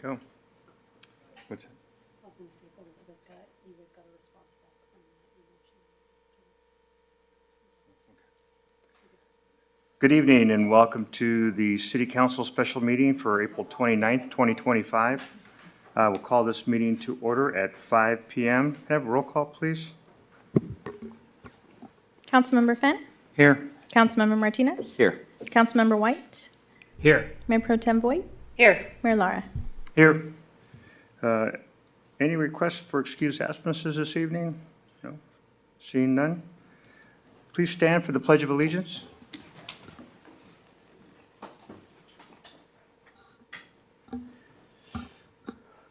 Go. What's it? I was going to see if Elizabeth got, you guys got a response back from that email she mentioned. Good evening and welcome to the City Council special meeting for April 29th, 2025. We'll call this meeting to order at 5 p.m. Can I have a roll call, please? Councilmember Fenn? Here. Councilmember Martinez? Here. Councilmember White? Here. Mayor Pro Tem Voigt? Here. Mayor Lara? Here. Any requests for excused absences this evening? No. Seeing none. Please stand for the Pledge of Allegiance.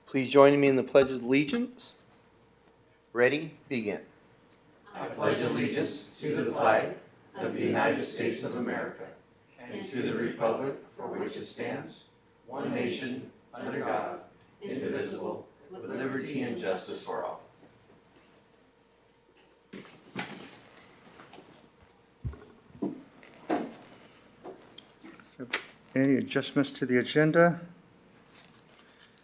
Please join me in the Pledge of Allegiance. Ready? Begin. I pledge allegiance to the flag of the United States of America and to the republic for which it stands, one nation, under God, indivisible, with liberty and justice for all. Any adjustments to the agenda?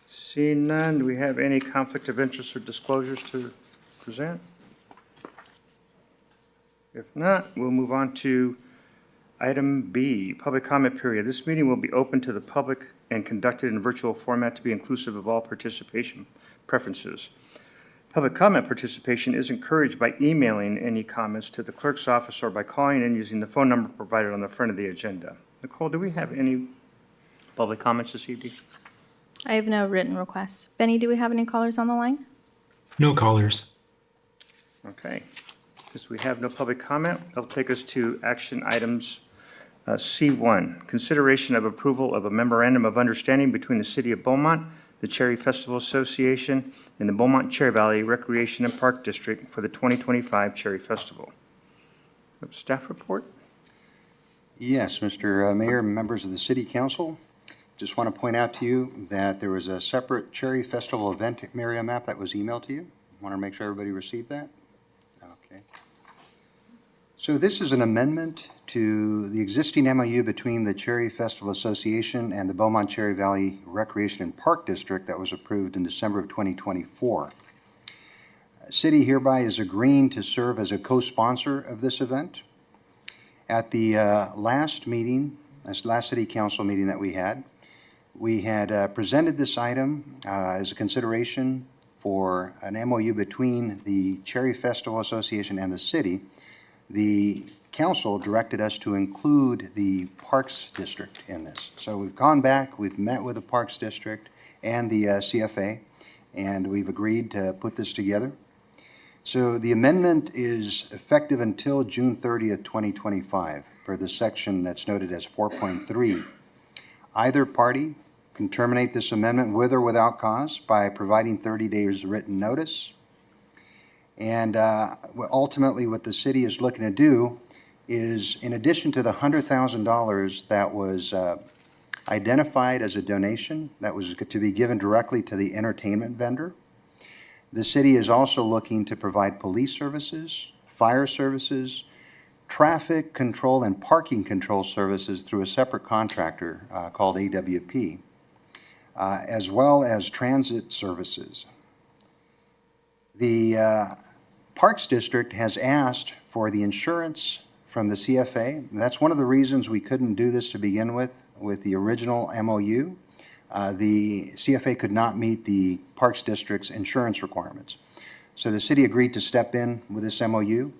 Seeing none, do we have any conflict of interest or disclosures to present? If not, we'll move on to item B, public comment period. This meeting will be open to the public and conducted in a virtual format to be inclusive of all participation preferences. Public comment participation is encouraged by emailing any comments to the clerk's office or by calling in using the phone number provided on the front of the agenda. Nicole, do we have any public comments this evening? I have no written requests. Benny, do we have any callers on the line? No callers. Okay. Since we have no public comment, that'll take us to action items C1, consideration of approval of a memorandum of understanding between the City of Beaumont, the Cherry Festival Association, and the Beaumont Cherry Valley Recreation and Park District for the 2025 Cherry Festival. Staff report? Yes, Mr. Mayor, members of the City Council, just want to point out to you that there was a separate Cherry Festival event area map that was emailed to you. Want to make sure everybody received that? Okay. So this is an amendment to the existing MOU between the Cherry Festival Association and the Beaumont Cherry Valley Recreation and Park District that was approved in December of 2024. City hereby is agreeing to serve as a co-sponsor of this event. At the last City Council meeting that we had presented this item as a consideration for an MOU between the Cherry Festival Association and the city. The council directed us to include the Parks District in this. So we've gone back, we've met with the Parks District and the CFA, and we've agreed to put this together. So the amendment is effective until June 30th, 2025, per the section that's noted as 4.3. Either party can terminate this amendment with or without cause by providing 30 days written notice. And ultimately what the city is looking to do is, in addition to the $100,000 that was identified as a donation that was to be given directly to the entertainment vendor, the city is also looking to provide police services, fire services, traffic control and parking control services through a separate contractor called AWP, as well as transit services. The Parks District has asked for the insurance from the CFA. That's one of the reasons we couldn't do this to begin with the original MOU. The CFA could not meet the Parks District's insurance requirements. So the city agreed to step in with this MOU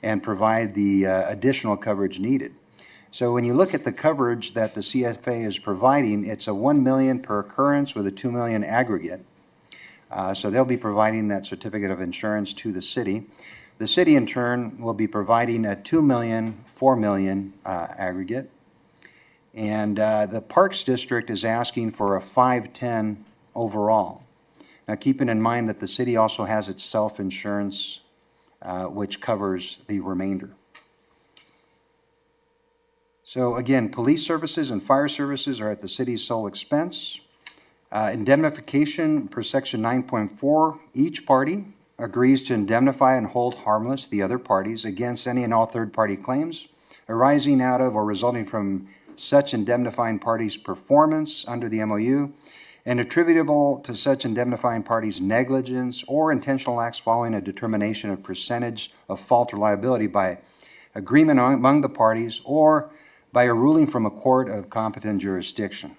and provide the additional coverage needed. So when you look at the coverage that the CFA is providing, it's a $1 million per occurrence with a $2 million aggregate. So they'll be providing that certificate of insurance to the city. The city, in turn, will be providing a $2 million, $4 million aggregate. And the Parks District is asking for a 5-10 overall. Now, keeping in mind that the city also has its self-insurance, which covers the remainder. So again, police services and fire services are at the city's sole expense. Indemnification per section 9.4, each party agrees to indemnify and hold harmless the other parties against any and all third-party claims arising out of or resulting from such indemnifying parties' performance under the MOU, and attributable to such indemnifying parties' negligence or intentional acts following a determination of percentage of fault or liability by agreement among the parties or by a ruling from a court of competent jurisdiction.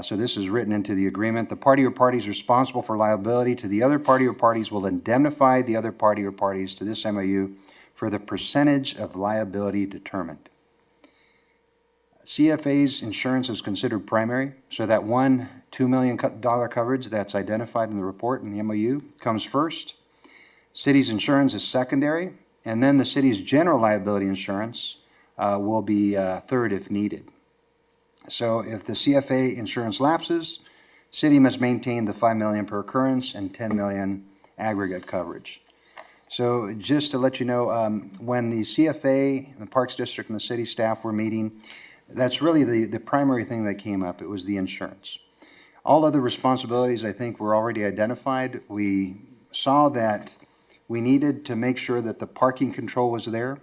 So this is written into the agreement. The party or parties responsible for liability to the other party or parties will indemnify the other party or parties to this MOU for the percentage of liability determined. CFA's insurance is considered primary, so that $1 million coverage that's identified in the report in the MOU comes first. City's insurance is secondary, and then the city's general liability insurance will be third if needed. So if the CFA insurance lapses, city must maintain the $5 million per occurrence and $10 million aggregate coverage. So just to let you know, when the CFA, the Parks District, and the city staff were meeting, that's really the primary thing that came up. It was the insurance. All other responsibilities, I think, were already identified. We saw that we needed to make sure that the parking control was there.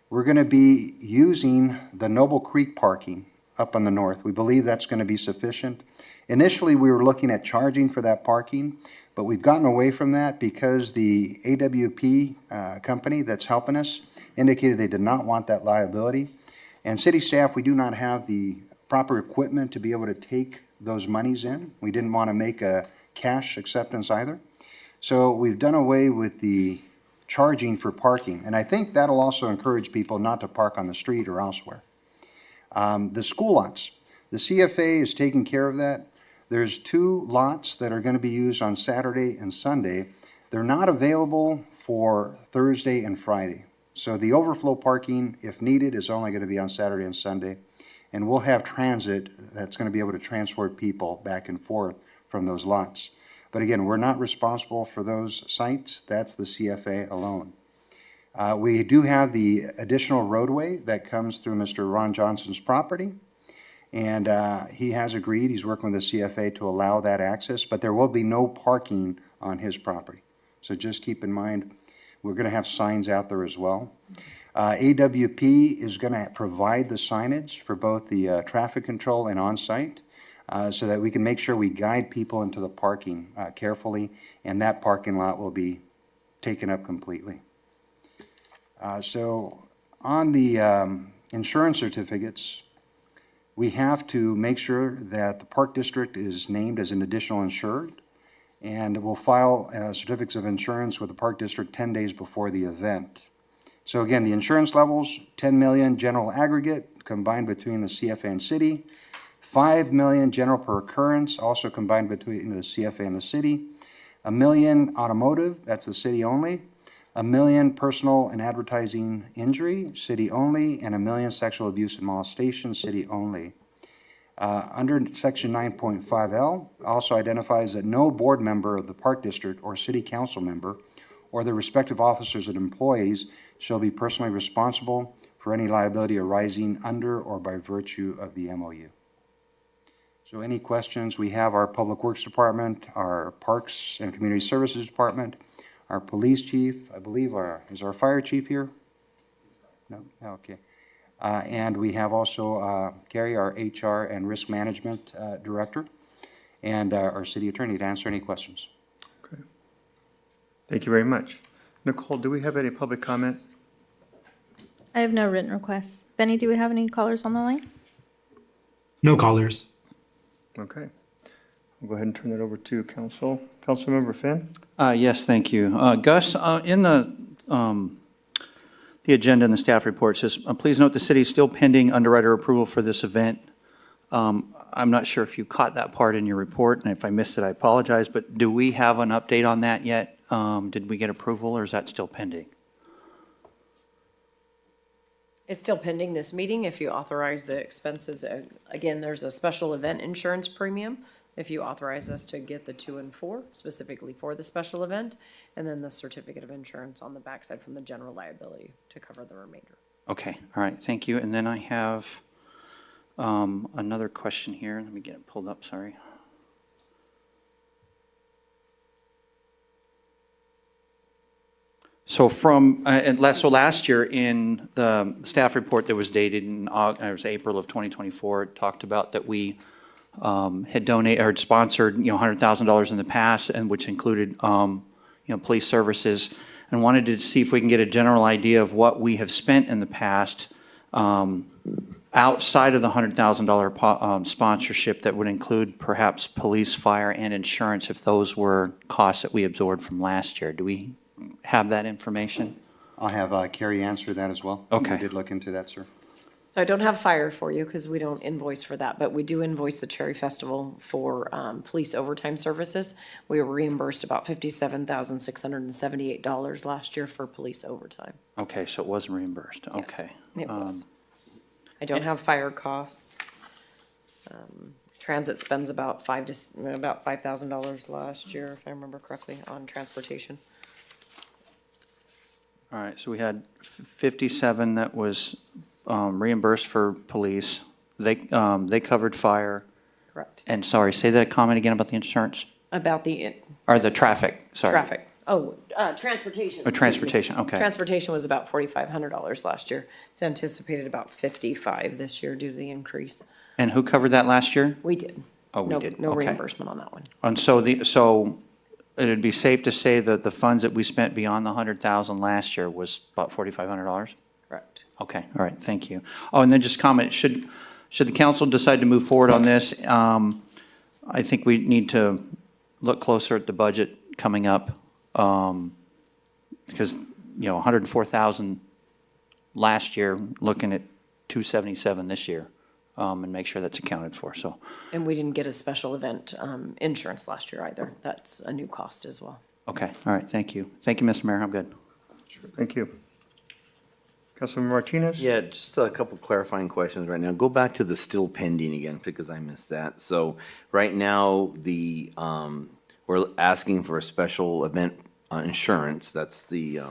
We're going to be using the Noble Creek parking up on the north. We believe that's going to be sufficient. Initially, we were looking at charging for that parking, but we've gotten away from that because the AWP company that's helping us indicated they did not want that liability. And city staff, we do not have the proper equipment to be able to take those monies in. We didn't want to make a cash acceptance either. So we've done away with the charging for parking. And I think that'll also encourage people not to park on the street or elsewhere. The school lots, the CFA is taking care of that. There's 2 lots that are going to be used on Saturday and Sunday. They're not available for Thursday and Friday. So the overflow parking, if needed, is only going to be on Saturday and Sunday. And we'll have transit that's going to be able to transport people back and forth from those lots. But again, we're not responsible for those sites. That's the CFA alone. We do have the additional roadway that comes through Mr. Ron Johnson's property. And he has agreed, he's working with the CFA to allow that access, but there will be no parking on his property. So just keep in mind, we're going to have signs out there as well. AWP is going to provide the signage for both the traffic control and on-site so that we can make sure we guide people into the parking carefully, and that parking lot will be taken up completely. So on the insurance certificates, we have to make sure that the Park District is named as an additional insured, and we'll file certificates of insurance with the Park District 10 days before the event. So again, the insurance levels, 10 million general aggregate combined between the CFA and city, 5 million general per occurrence, also combined between the CFA and the city, 1 million automotive, that's the city only, 1 million personal and advertising injury, city only, and 1 million sexual abuse and molestation, city only. Under section 9.5L, also identifies that no board member of the Park District or city council member or their respective officers and employees shall be personally responsible for any liability arising under or by virtue of the MOU. So any questions? We have our Public Works Department, our Parks and Community Services Department, our police chief, I believe is our fire chief here? No? Okay. And we have also Gary, our HR and Risk Management Director, and our city attorney to answer any questions. Okay. Thank you very much. Nicole, do we have any public comment? I have no written requests. Benny, do we have any callers on the line? No callers. Okay. We'll go ahead and turn it over to council. Councilmember Finn? Yes, thank you. Gus, in the agenda and the staff report says, please note the city is still pending underwriter approval for this event. I'm not sure if you caught that part in your report, and if I missed it, I apologize, but do we have an update on that yet? Did we get approval, or is that still pending? It's still pending this meeting. If you authorize the expenses, again, there's a special event insurance premium. If you authorize us to get the 2 and 4 specifically for the special event, and then the certificate of insurance on the backside from the general liability to cover the remainder. Okay, all right, thank you. And then I have another question here. Let me get it pulled up, sorry. So last year in the staff report that was dated in April of 2024, it talked about that we had donated, or had sponsored, $100,000 in the past, and which included, police services, and wanted to see if we can get a general idea of what we have spent in the past outside of the $100,000 sponsorship that would include perhaps police, fire, and insurance, if those were costs that we absorbed from last year. Do we have that information? I'll have Carrie answer that as well. Okay. We did look into that, sir. So I don't have fire for you because we don't invoice for that, but we do invoice the Cherry Festival for police overtime services. We were reimbursed about $57,678 last year for police overtime. Okay, so it was reimbursed, Yes, okay. it was. I don't have fire costs. Transit spends about $5,000 last year, if I remember correctly, on transportation. All right, so we had 57 that was reimbursed for police. They covered fire. Correct. And sorry, say that comment again about the insurance? About the Or the traffic, sorry. traffic. Oh, transportation. Oh, transportation, okay. Transportation was about $4,500 last year. It's anticipated about 55 this year due to the increase. And who covered that last year? We did. Oh, we No- did, No okay. reimbursement on that one. And so it'd be safe to say that the funds that we spent beyond the 100,000 last year was about $4,500? Correct. Okay, all right, thank you. Oh, and then just comment, should the council decide to move forward on this, I think we need to look closer at the budget coming up, because, 104,000 last year, looking at 277 this year, and make sure that's accounted for, so. And we didn't get a special event insurance last year either. That's a new cost as well. Okay, all right, thank you. Thank you, Mr. Mayor, I'm good. Thank you. Councilman Martinez? Yeah, just a couple clarifying questions right now. Go back to the still pending again, because I missed that. So right now, we're asking for a special event insurance. That's the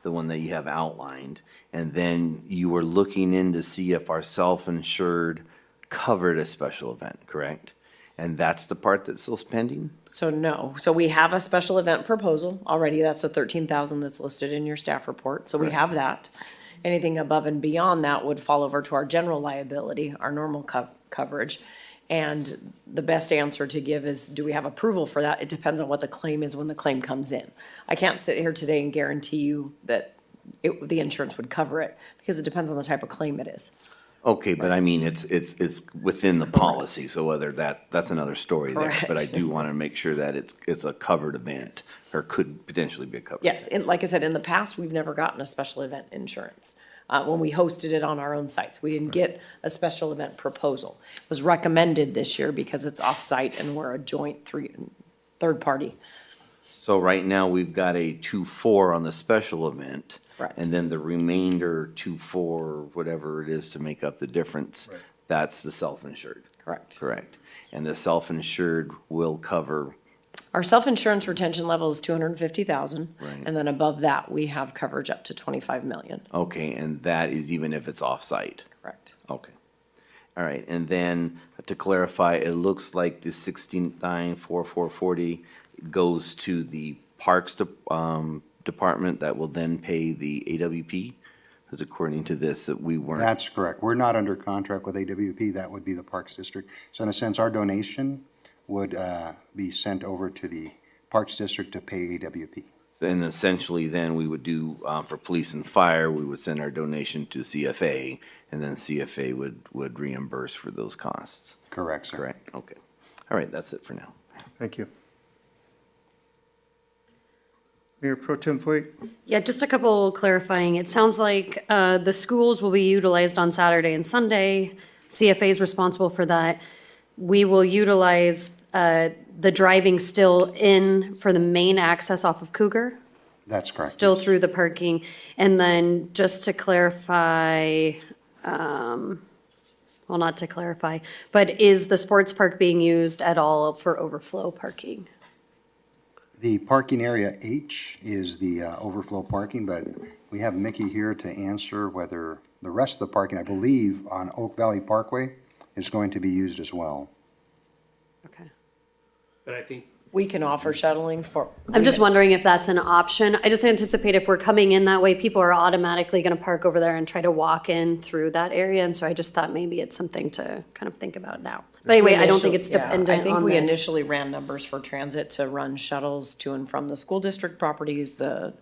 one that you have outlined. And then you were looking in to see if our self-insured covered a special event, correct? And that's the part that's still pending? So no. So we have a special event proposal already. That's the 13,000 that's listed in your staff report. So we Correct. have that. Anything above and beyond that would fall over to our general liability, our normal coverage. And the best answer to give is, do we have approval for that? It depends on what the claim is when the claim comes in. I can't sit here today and guarantee you that the insurance would cover it, because it depends on the type of claim it is. Okay, but I mean, it's within the policy, so whether that's another story there. But I Correct. do want to make sure that it's a covered event, or could potentially be a covered. Yes, and like I said, in the past, we've never gotten a special event insurance. When we hosted it on our own sites, we didn't get a special event proposal. It was recommended this year because it's off-site and we're a joint third party. So right now, we've got a 2-4 on the special event. Correct. And then the remainder 2-4, whatever it is to make up the difference, that's the self-insured. Correct. Correct. And the self-insured will cover, Our self-insurance retention level is 250,000. Right. And then above that, we have coverage up to 25 million. okay, and that is even if it's off-site. Correct. Okay. All right, and then to clarify, it looks like the 69,440 goes to the Parks Department that will then pay the AWP? Because according to this, that we weren't. That's correct. We're not under contract with AWP. That would be the Parks District. So in a sense, our donation would be sent over to the Parks District to pay AWP. And essentially then we would do, for police and fire, we would send our donation to CFA, and then CFA would reimburse for those costs. Correct, sir. Correct, okay. All right, that's it for now. Thank you. Mayor Pro Tem Puig? Yeah, just a couple clarifying. It sounds like the schools will be utilized on Saturday and Sunday. CFA is responsible for that. We will utilize the driving still in for the main access off of Cougar, That's correct. still through the parking. And then just to clarify, well, not to clarify, but is the sports park being used at all for overflow parking? The parking area H is the overflow parking, but we have Mickey here to answer whether the rest of the parking, I believe, on Oak Valley Parkway is going to be used as well. Okay. But I think We can offer shuttling for. I'm just wondering if that's an option. I just anticipate if we're coming in that way, people are automatically gonna park over there and try to walk in through that area, and so I just thought maybe it's something to kind of think about now. But anyway, I don't think it's Yeah, dependent I think on we this. initially ran numbers for transit to run shuttles to and from the school district properties, the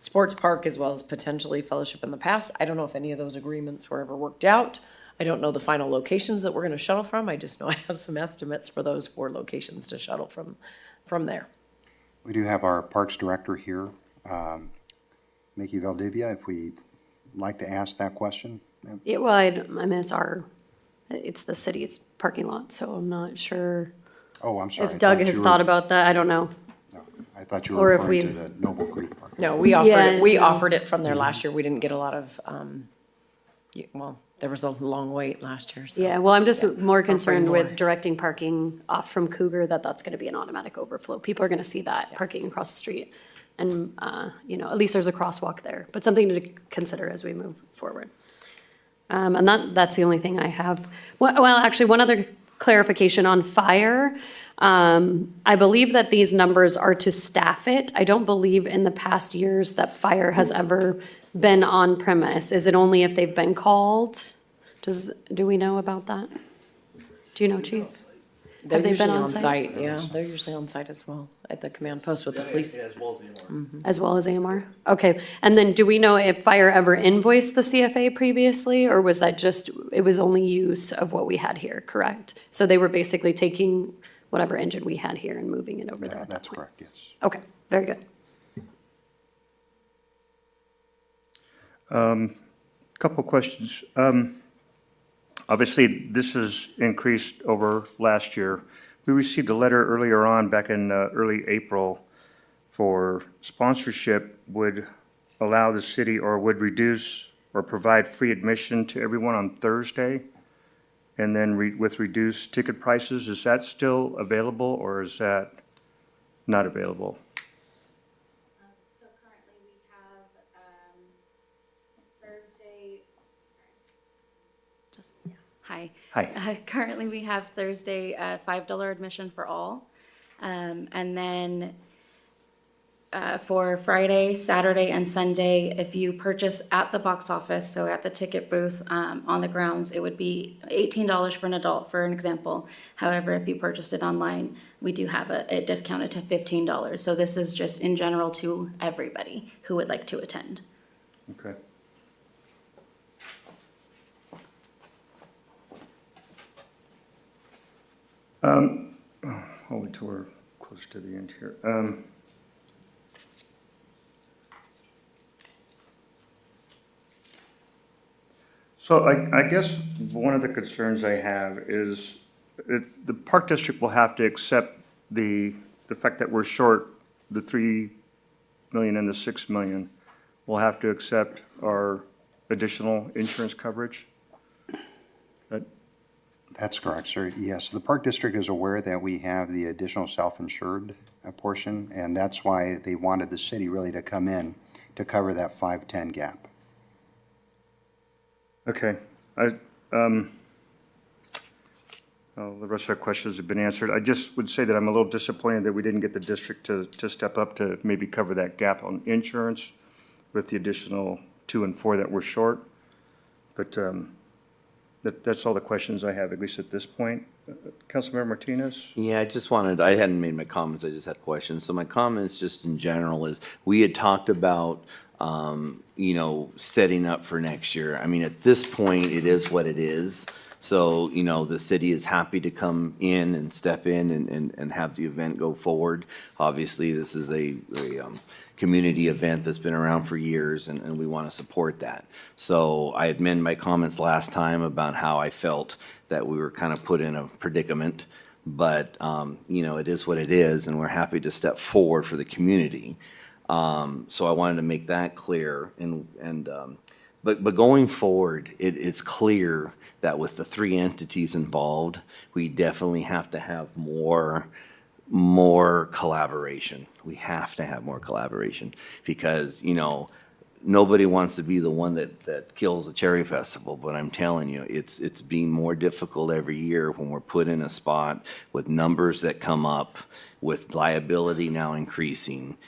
sports park, as well as potentially Fellowship in the past. I don't know if any of those agreements were ever worked out. I don't know the final locations that we're gonna shuttle from. I just know I have some estimates for those 4 locations to shuttle from there. We do have our Parks Director here, Mickey Valdivia, if we'd like to ask that question. Yeah, well, I mean, it's the city's parking lot, so I'm not sure Oh, I'm sorry. if I Doug thought has you thought were- about that, I don't know. No, I thought you or were if referring to we- the Noble Creek Park. No, we offered it, Yeah, we no. offered it from there last year. We didn't get a lot of, well, there was a long wait last year, so. Yeah, well, I'm just more concerned more. with directing parking off from Cougar, that's gonna be an automatic overflow. People are gonna see that parking across the street. And, at least there's a crosswalk there, but something to consider as we move forward. And that's the only thing I have. Well, actually, one other clarification on fire. I believe that these numbers are to staff it. I don't believe in the past years that fire has ever been on premise. Is it only if they've been called? Do we know about that? Do you know, Chief? They're Have they been usually on on site? site, yeah, they're usually on site as well, at the command post with the police. As well as AMR? Okay, and then do we know if fire ever invoiced the CFA previously, or was that just, it was only use of what we had here, correct? So they were basically taking whatever engine we had here and moving it over there at that That's point? correct, yes. Okay, very good. Couple questions. Obviously, this has increased over last year. We received a letter earlier on, back in early April, for sponsorship would allow the city or would reduce or provide free admission to everyone on Thursday, and then with reduced ticket prices. Is that still available, or is that not available? So currently we have, Thursday, Hi. Hi. Currently, we have Thursday, $5 admission for all. And then for Friday, Saturday, and Sunday, if you purchase at the box office, so at the ticket booth on the grounds, it would be $18 for an adult, for an example. However, if you purchased it online, we do have it discounted to $15. So this is just in general to everybody who would like to attend. Okay. I'll wait till we're close to the end here. So I guess one of the concerns I have is the Park District will have to accept the fact that we're short the 3 million and the 6 million. We'll have to accept our additional insurance coverage. That's correct, sir. Yes, the Park District is aware that we have the additional self-insured portion, and that's why they wanted the city really to come in to cover that 510 gap. Okay. The rest of our questions have been answered. I just would say that I'm a little disappointed that we didn't get the district to step up to maybe cover that gap on insurance with the additional 2 and 4 that we're short. But that's all the questions I have, at least at this point. Councilmember Martinez? Yeah, I hadn't made my comments, I just had questions. So my comments just in general is, we had talked about, setting up for next year. I mean, at this point, it is what it is. So, the city is happy to come in and step in and have the event go forward. Obviously, this is a community event that's been around for years, and we want to support that. So I had made my comments last time about how I felt that we were kind of put in a predicament, but, it is what it is, and we're happy to step forward for the community. So I wanted to make that clear, but going forward, it's clear that with the 3 entities involved, we definitely have to have more collaboration. We have to have more collaboration because, nobody wants to be the one that kills the Cherry Festival, but I'm telling you, it's being more difficult every year when we're put in a spot with numbers that come up with liability now increasing,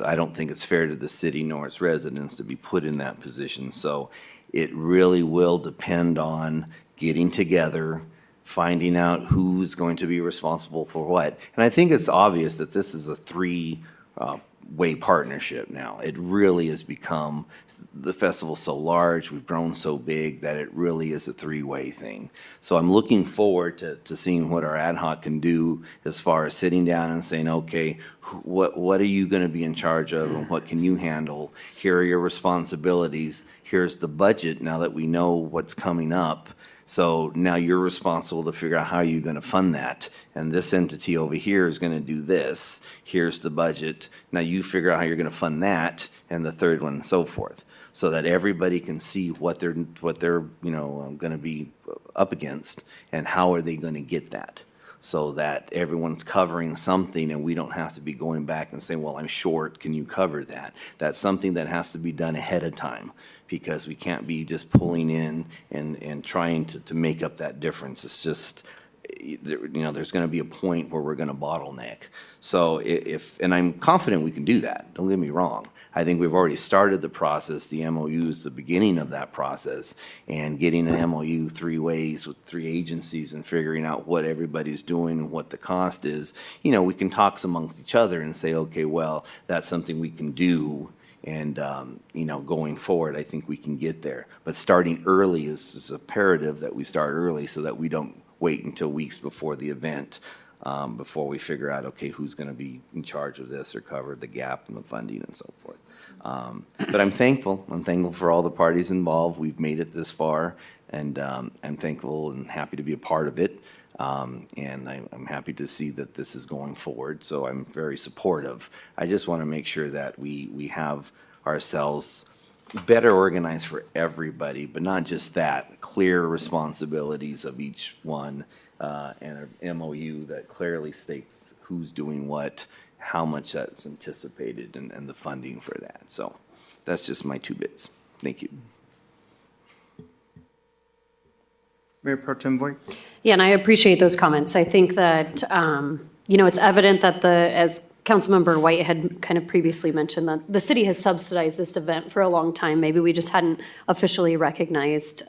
I don't think it's fair to the city nor its residents to be put in that position. So it really will depend on getting together, finding out who's going to be responsible for what. And I think it's obvious that this is a three-way partnership now. It really has become, the festival's so large, we've grown so big that it really is a three-way thing. So I'm looking forward to seeing what our ad hoc can do as far as sitting down and saying, okay, what are you going to be in charge of and what can you handle? Here are your responsibilities. Here's the budget now that we know what's coming up. So now you're responsible to figure out how you're going to fund that. And this entity over here is going to do this. Here's the budget. Now you figure out how you're going to fund that, and the third one, and so forth, so that everybody can see what they're going to be up against and how are they going to get that, so that everyone's covering something and we don't have to be going back and saying, well, I'm short, can you cover that? That's something that has to be done ahead of time, because we can't be just pulling in and trying to make up that difference. It's just, there's going to be a point where we're going to bottleneck. So and I'm confident we can do that, don't get me wrong. I think we've already started the process. The MOU is the beginning of that process, and getting an MOU 3 ways with 3 agencies and figuring out what everybody's doing and what the cost is. We can talk amongst each other and say, okay, well, that's something we can do. And, going forward, I think we can get there. But starting early is imperative that we start early so that we don't wait until weeks before the event, before we figure out, okay, who's going to be in charge of this or cover the gap in the funding and so forth. But I'm thankful. I'm thankful for all the parties involved. We've made it this far, and I'm thankful and happy to be a part of it. And I'm happy to see that this is going forward, so I'm very supportive. I just want to make sure that we have ourselves better organized for everybody, but not just that, clear responsibilities of each one, and an MOU that clearly states who's doing what, how much that's anticipated, and the funding for that. So that's just my 2 bits. Thank you. Mayor Pro Tem Voigt? Yeah, and I appreciate those comments. I think that, it's evident that as Councilmember White had kind of previously mentioned, that the city has subsidized this event for a long time. Maybe we just hadn't officially recognized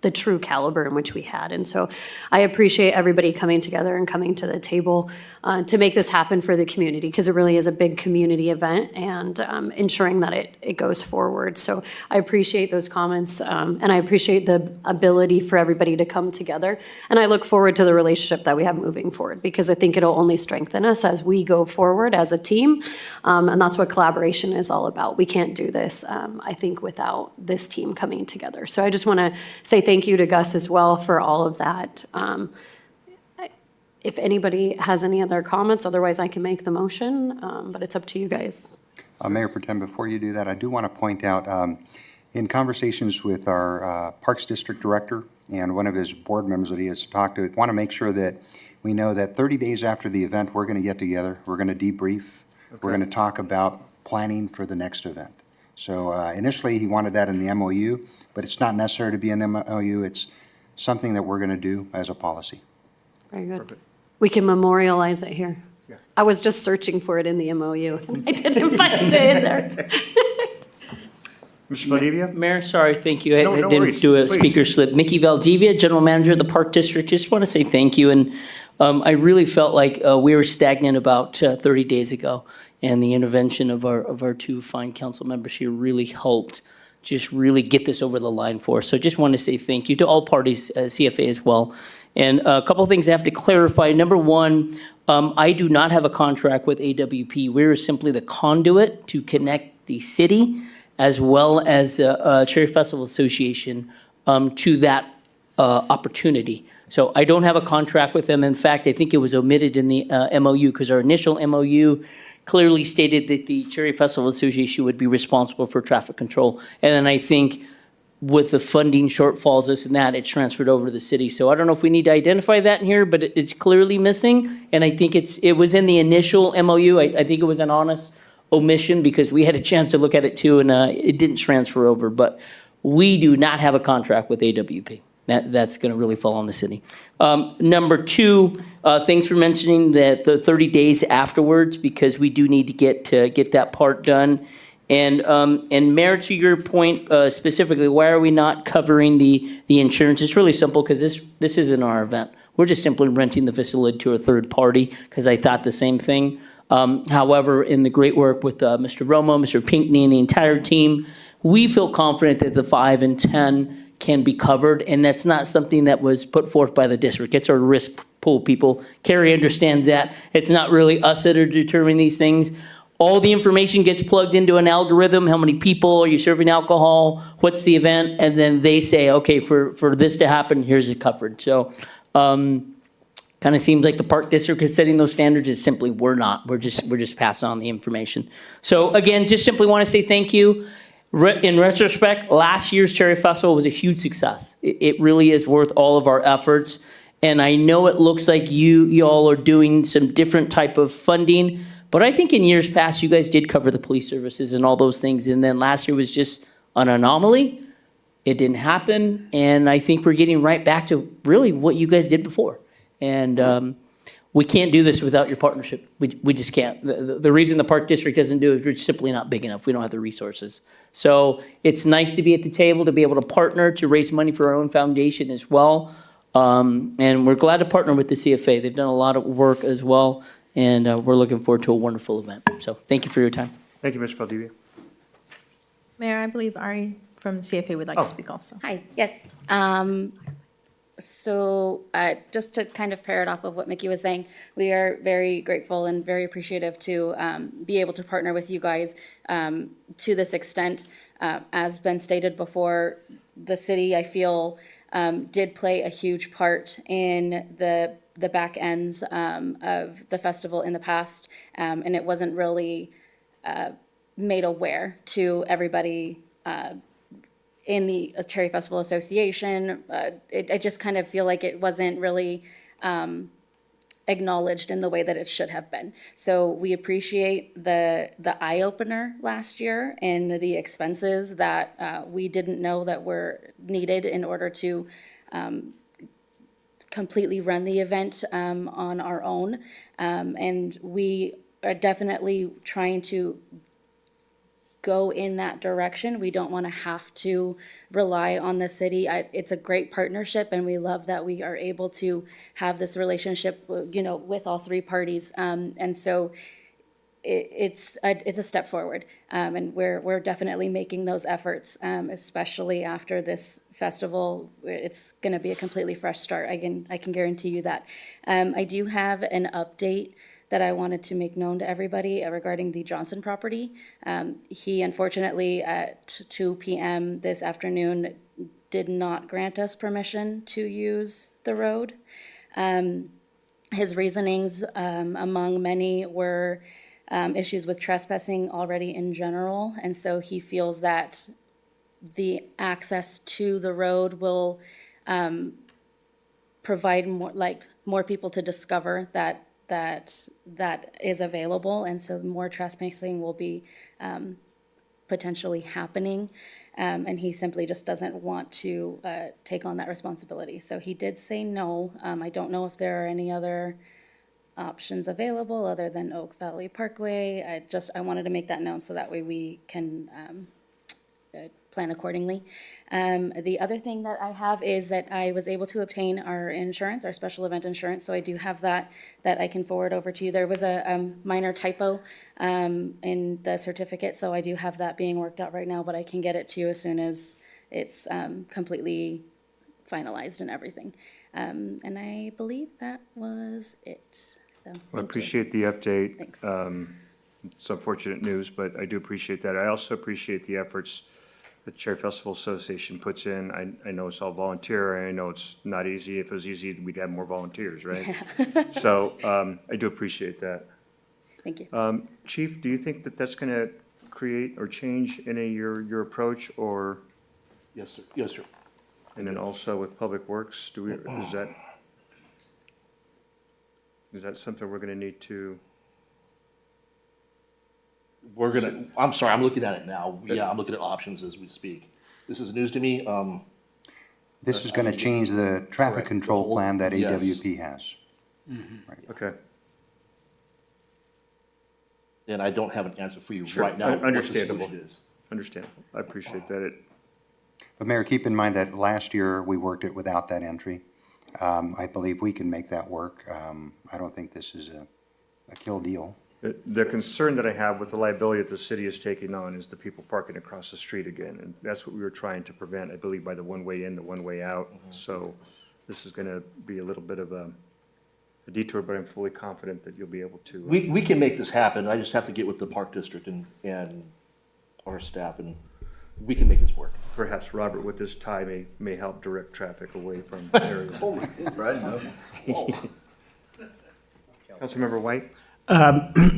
the true caliber in which we had. And so I appreciate everybody coming together and coming to the table to make this happen for the community, because it really is a big community event, and ensuring that it goes forward. So I appreciate those comments, and I appreciate the ability for everybody to come together. And I look forward to the relationship that we have moving forward, because I think it'll only strengthen us as we go forward as a team. And that's what collaboration is all about. We can't do this, I think, without this team coming together. So I just want to say thank you to Gus as well for all of that. If anybody has any other comments, otherwise I can make the motion, but it's up to you guys. Mayor Pro Tem, before you do that, I do want to point out, in conversations with our Parks District Director and one of his board members that he has talked to, want to make sure that we know that 30 days after the event, we're going to get together, we're going to debrief, we're going to talk about planning for the next event. So initially, he wanted that in the MOU, but it's not necessary to be in the MOU. It's something that we're going to do as a policy. Very good. Perfect. We can memorialize it here. Yeah. I was just searching for it in the MOU, and I didn't find it in there. Mr. Valdivia? Mayor, sorry, thank you. I No didn't worries. do a Please. speaker slip. Mickey Valdivia, General Manager of the Park District. Just want to say thank you. And I really felt like we were stagnant about 30 days ago. And the intervention of our 2 fine council members here really helped just really get this over the line for us. So just want to say thank you to all parties, CFA as well. And a couple of things I have to clarify. Number one, I do not have a contract with AWP. We're simply the conduit to connect the city as well as Cherry Festival Association to that opportunity. So I don't have a contract with them. In fact, I think it was omitted in the MOU, because our initial MOU clearly stated that the Cherry Festival Association would be responsible for traffic control. And then I think with the funding shortfalls, this and that, it's transferred over to the city. So I don't know if we need to identify that in here, but it's clearly missing. And I think it was in the initial MOU. I think it was an honest omission, because we had a chance to look at it too, and it didn't transfer over. But we do not have a contract with AWP. That's going to really fall on the city. Number two, thanks for mentioning that the 30 days afterwards, because we do need to get that part done. And Mayor, to your point specifically, why are we not covering the insurance? It's really simple, because this isn't our event. We're just simply renting the facility to a third party, because I thought the same thing. However, in the great work with Mr. Romo, Mr. Pinkney, and the entire team, we feel confident that the 5 and 10 can be covered, and that's not something that was put forth by the district. It's our risk pool, people. Carrie understands that. It's not really us that are determining these things. All the information gets plugged into an algorithm. How many people are you serving alcohol? What's the event? And then they say, okay, for this to happen, here's it covered. So kind of seems like the park district is setting those standards. It's simply we're not. We're just passing on the information. So again, just simply want to say thank you. In retrospect, last year's Cherry Festival was a huge success. It really is worth all of our efforts. And I know it looks like you all are doing some different type of funding, but I think in years past, you guys did cover the police services and all those things. And then last year was just an anomaly. It didn't happen. And I think we're getting right back to really what you guys did before. And we can't do this without your partnership. We just can't. The reason the park district doesn't do it is we're simply not big enough. We don't have the resources. So it's nice to be at the table, to be able to partner, to raise money for our own foundation as well. And we're glad to partner with the CFA. They've done a lot of work as well. And we're looking forward to a wonderful event. So thank you for your time. Thank you, Ms. Valdivia. Mayor, I believe Ari from CFA would like to speak also. Hi, yes. So just to kind of pair it off of what Mickey was saying, we are very grateful and very appreciative to be able to partner with you guys to this extent. As been stated before, the city, I feel, did play a huge part in the back ends of the festival in the past, and it wasn't really made aware to everybody in the Cherry Festival Association. I just kind of feel like it wasn't really acknowledged in the way that it should have been. So we appreciate the eye-opener last year and the expenses that we didn't know that were needed in order to completely run the event on our own. And we are definitely trying to go in that direction. We don't want to have to rely on the city. It's a great partnership, and we love that we are able to have this relationship, with all three parties. And so it's a step forward, and we're definitely making those efforts, especially after this festival. It's going to be a completely fresh start. I can guarantee you that. I do have an update that I wanted to make known to everybody regarding the Johnson property. He unfortunately at 2 p.m. this afternoon did not grant us permission to use the road. His reasonings, among many, were issues with trespassing already in general, and so he feels that the access to the road will provide more people to discover that is available, and so more trespassing will be potentially happening, and he simply just doesn't want to take on that responsibility. So he did say no. I don't know if there are any other options available other than Oak Valley Parkway. I wanted to make that known so that way we can plan accordingly. The other thing that I have is that I was able to obtain our insurance, our special event insurance, so I do have that I can forward over to you. There was a minor typo in the certificate, so I do have that being worked out right now, but I can get it to you as soon as it's completely finalized and everything. And I believe that was it. So I appreciate the update. Thanks. It's unfortunate news, but I do appreciate that. I also appreciate the efforts the Cherry Festival Association puts in. I know it's all volunteer, and I know it's not easy. If it was easy, we'd have more volunteers, right? So I do appreciate that. Thank you. Chief, do you think that that's going to create or change any your approach, or? Yes, sir. Yes, sir. And then also with Public Works, is that something we're going to need to? I'm sorry, I'm looking at it now. Yeah, I'm looking at options as we speak. This is news to me. This is going to change the traffic Correct. control The whole- plan that yes. AWP has. Okay. And I don't have an answer for you Sure. right now. what the Understandable. solution is. Understandable. I appreciate that. But Mayor, keep in mind that last year we worked it without that entry. I believe we can make that work. I don't think this is a kill deal. The concern that I have with the liability that the city is taking on is the people parking across the street again. And that's what we were trying to prevent, I believe, by the one-way in, the one-way out. So this is going to be a little bit of a detour, but I'm fully confident that you'll be able to. We can make this happen. I just have to get with the park district and our staff, and we can make this work. Perhaps Robert, with this tie, may help direct traffic away from areas. Councilmember White?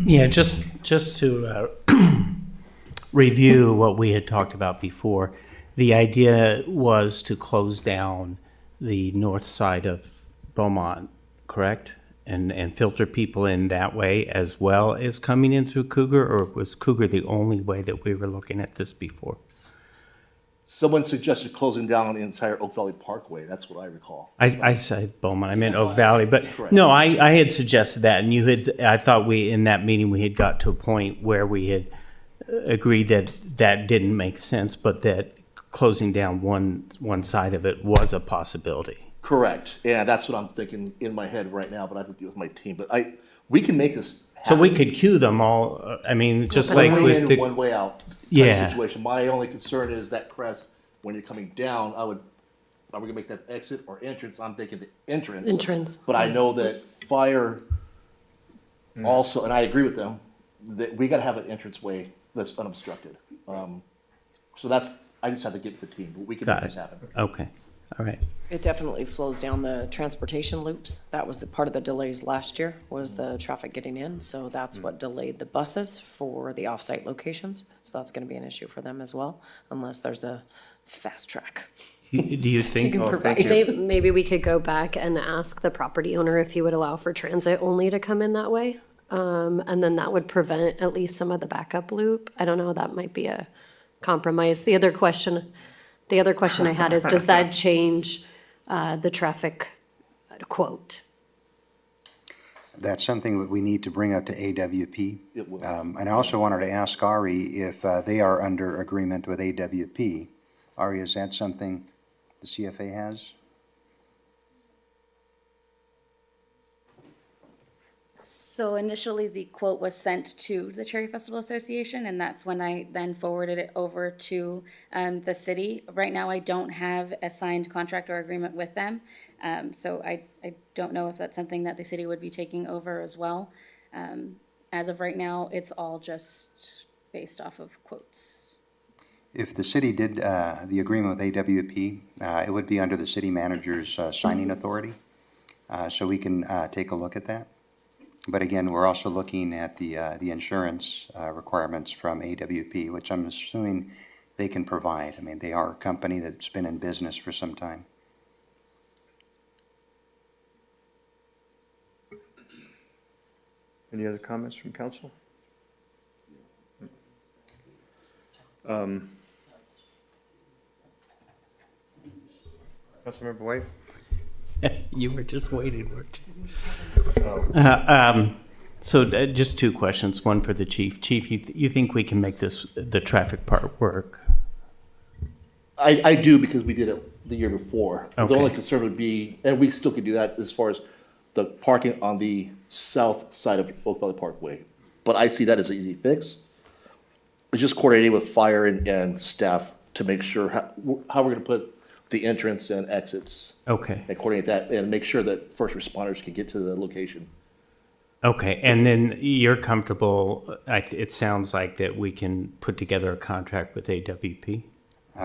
Yeah, just to review what we had talked about before, the idea was to close down the north side of Beaumont, correct? And filter people in that way as well as coming in through Cougar, or was Cougar the only way that we were looking at this before? Someone suggested closing down the entire Oak Valley Parkway. That's what I recall. I said Beaumont, I meant Oak Valley, but Correct. no, I had suggested that, and you had, I thought in that meeting, we had got to a point where we had agreed that that didn't make sense, but that closing down one side of it was a possibility. Correct. Yeah, that's what I'm thinking in my head right now, but I have to deal with my team. But we can make this So happen. we could queue them all, I mean, just like One way with in, the, one way out. Kind of Yeah. situation. My only concern is that crest, when you're coming down, are we gonna make that exit or entrance? I'm thinking the entrance. Entrance. But I know that fire also, and I agree with them, that we gotta have an entrance way that's unobstructed. So I just have to get with the team, but we can make got this it, happen. okay, all right. It definitely slows down the transportation loops. That was the part of the delays last year, was the traffic getting in. So that's what delayed the buses for the off-site locations. So that's gonna be an issue for them as well, unless there's a fast track. Do you think? You can provide. Maybe we could go back and ask the property owner if he would allow for transit only to come in that way. And then that would prevent at least some of the backup loop. I don't know, that might be a compromise. The other question I had is, does that change the traffic quote? That's something that we need to bring up to AWP. It will. And I also wanted to ask Ari if they are under agreement with AWP. Ari, is that something the CFA has? So initially, the quote was sent to the Cherry Festival Association, and that's when I then forwarded it over to the city. Right now, I don't have a signed contract or agreement with them, so I don't know if that's something that the city would be taking over as well. As of right now, it's all just based off of quotes. If the city did the agreement with AWP, it would be under the city manager's signing authority. So we can take a look at that. But again, we're also looking at the insurance requirements from AWP, which I'm assuming they can provide. I mean, they are a company that's been in business for some time. Any other comments from council? Councilmember White? You were just waiting, weren't you? Oh. So just two questions, one for the chief. Chief, you think we can make the traffic part work? I do, because we did it the year before. The Okay. only concern would be, and we still could do that as far as the parking on the south side of Oak Valley Parkway. But I see that as an easy fix. It's just coordinating with fire and staff to make sure how we're gonna put the entrance and exits. Okay, And coordinate that and make sure that first responders can get to the location. okay, and then you're comfortable, it sounds like that we can put together a contract with AWP?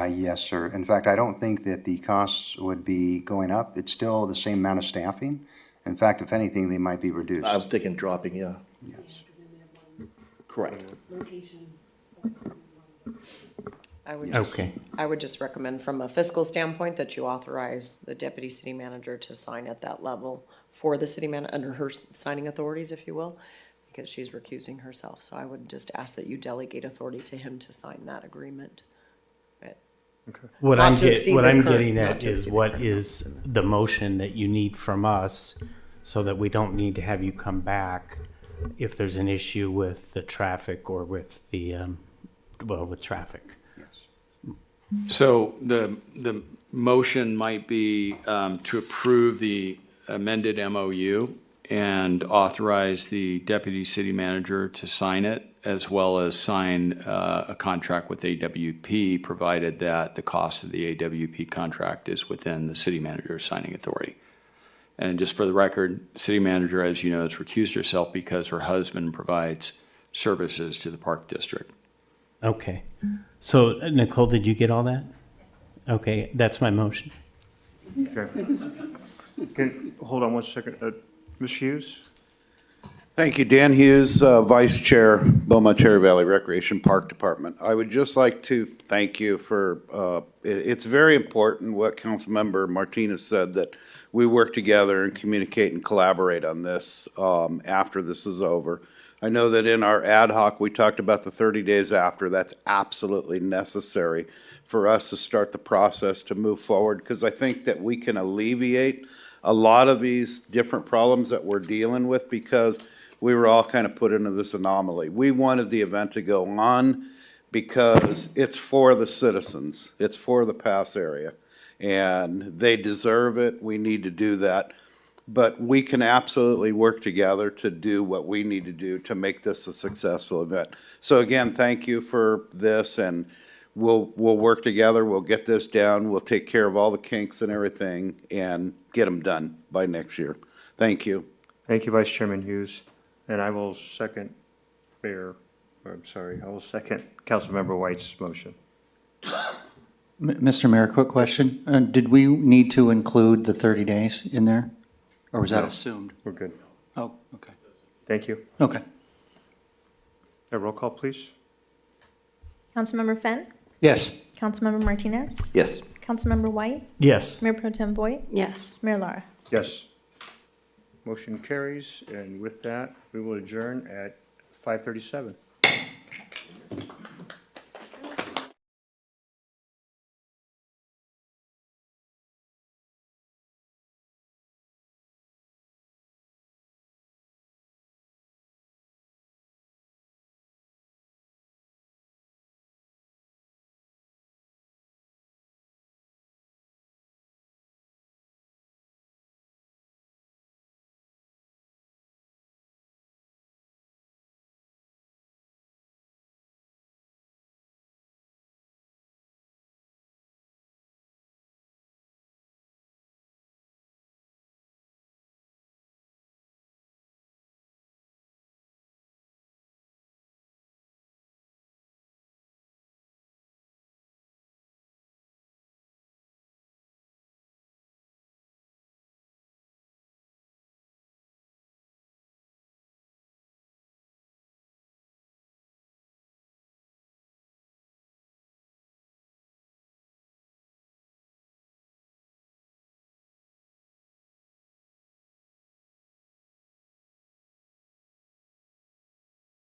Yes, sir. In fact, I don't think that the costs would be going up. It's still the same amount of staffing. In fact, if anything, they might be reduced. I'm thinking dropping, yeah. Yes. Correct. Okay, I would just recommend from a fiscal standpoint that you authorize the deputy city manager to sign at that level for the city man, under her signing authorities, if you will, because she's recusing herself. So I would just ask that you delegate authority to him to sign that agreement. But What Not I'm, to exceed what the I'm current- getting not at to is exceed the what current is the motion that you need from us so that we don't need to have you come back if there's an issue with the traffic or with the, with traffic. So the motion might be to approve the amended MOU and authorize the deputy city manager to sign it, as well as sign a contract with AWP, provided that the cost of the AWP contract is within the city manager's signing authority. And just for the record, city manager, as you know, has recused herself because her husband provides services to the park district. Okay. So Nicole, did you get all that? Okay, that's my motion. Okay. Hold on one second. Ms. Hughes? Thank you. Dan Hughes, Vice Chair, Beaumont Cherry Valley Recreation Park Department. I would just like to thank you for, it's very important what Councilmember Martinez said, that we work together and communicate and collaborate on this after this is over. I know that in our ad hoc, we talked about the 30 days after. That's absolutely necessary for us to start the process to move forward, because I think that we can alleviate a lot of these different problems that we're dealing with, because we were all kind of put into this anomaly. We wanted the event to go on because it's for the citizens. It's for the pass area, and they deserve it. We need to do that. But we can absolutely work together to do what we need to do to make this a successful event. So again, thank you for this, and we'll work together. We'll get this down. We'll take care of all the kinks and everything and get them done by next year. Thank you. Thank you, Vice Chairman Hughes. And I will second Councilmember White's motion. Mr. Mayor, quick question. Did we need to include the 30 days in there? Or was that No. assumed? We're good. Oh, okay. Thank you. Okay. A roll call, please. Councilmember Fenn, Yes. Councilmember Martinez, Yes. Councilmember White, Yes. Mayor Pro Tem Voigt, Yes. Mayor Lara. Yes. Motion carries, and with that, we will adjourn at 5:37.